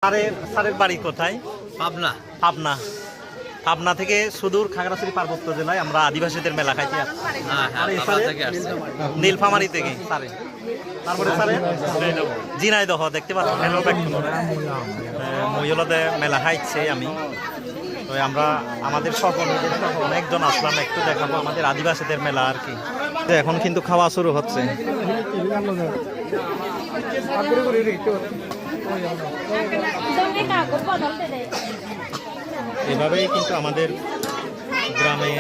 স্যারের বাড়ি কোথায়? পাবনা। পাবনা। পাবনা থেকে সুদূর খাগড়াছড়ি পার্বত্য জেলায় আমরা আদিবাসীদের মেলা খাইতে আসছি। নীলফামারী থেকে স্যারে। তারপরে স্যারে ঝিনাইদহ দেখতে পাচ্ছেন মহিলাতে মেলা খাইছে আমি। তো আমরা আমাদের সকলের অনেকজন আসলাম, একটু দেখাবো আমাদের আদিবাসীদের মেলা আর কি। এখন কিন্তু খাওয়া শুরু হচ্ছে। এভাবেই কিন্তু আমাদের গ্রামে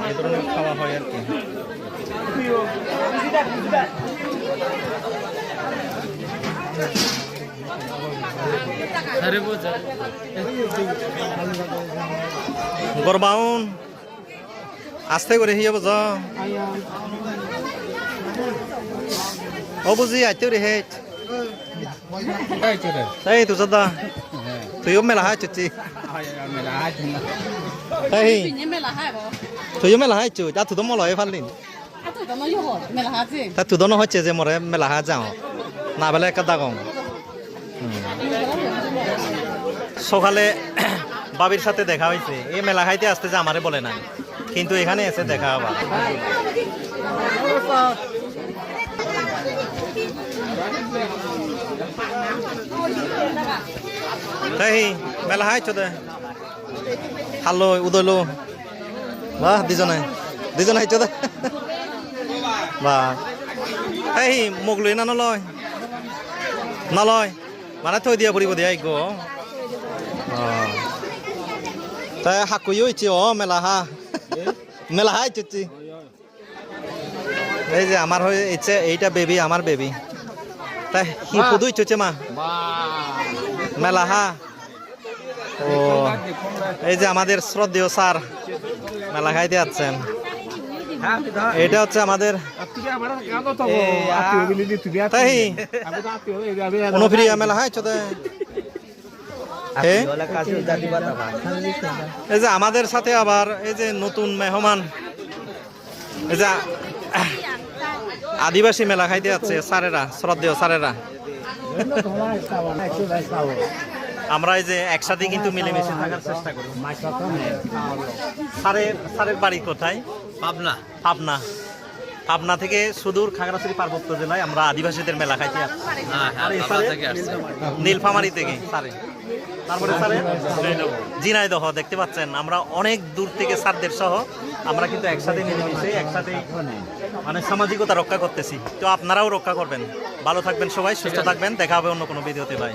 এই ধরনের খাওয়া হয় আর কি। গরবাউন আস্তে করে হিয়া বুঝ ও বুঝি আইতে রে হেট এই তুই সদা তুইও মেলা হাই চুচি এই তুইও মেলা হাই চু যা তুই তো মলয় ফাললিন তা তুই দনো হচ্ছে যে মরে মেলা হা যাও না বেলা একটা দাগং। সকালে বাবির সাথে দেখা হয়েছে, এই মেলা খাইতে আসতে যে আমারে বলে নাই, কিন্তু এখানে এসে দেখা আবার। তাই মেলা হাইছো দে হালো উদয়লো বাহ দুজন হাইছো দে বাহ। এই মোক লৈ না নলয় মানে থৈ দিয়া পড়িব দিয়া গো। তাই হাকুইও ইচ্ছে ও মেলা হাই চুচি। এই যে আমার হয়ে ইচ্ছে এইটা বেবি, আমার বেবি। তাই কি পুদুই চুচে মা মেলা ও এই যে আমাদের শ্রদ্ধেয় স্যার মেলা খাইতে যাচ্ছেন। এটা হচ্ছে আমাদের অনুপ্রিয়া মেলা হাই চোদে। এই যে আমাদের সাথে আবার এই যে নতুন মেহমান, এই যে আদিবাসী মেলা খাইতে যাচ্ছে স্যারেরা, শ্রদ্ধেয় স্যারেরা। আমরা এই যে একসাথে কিন্তু মিলেমিশে থাকার চেষ্টা করি। স্যারের বাড়ি কোথায়? পাবনা। পাবনা। পাবনা থেকে সুদূর খাগড়াছড়ি পার্বত্য জেলায় আমরা আদিবাসীদের মেলা খাইতে আসছি। নীলফামারী থেকে স্যারে। তারপরে স্যারে ঝিনাইদহ দেখতে পাচ্ছেন, আমরা অনেক দূর থেকে স্যারদের সহ আমরা কিন্তু একসাথে মিলেমিশে একসাথে মানে সামাজিকতা রক্ষা করতেছি। তো আপনারাও রক্ষা করবেন। ভালো থাকবেন সবাই, সুস্থ থাকবেন। দেখা হবে অন্য কোনো ভিডিওতে ভাই।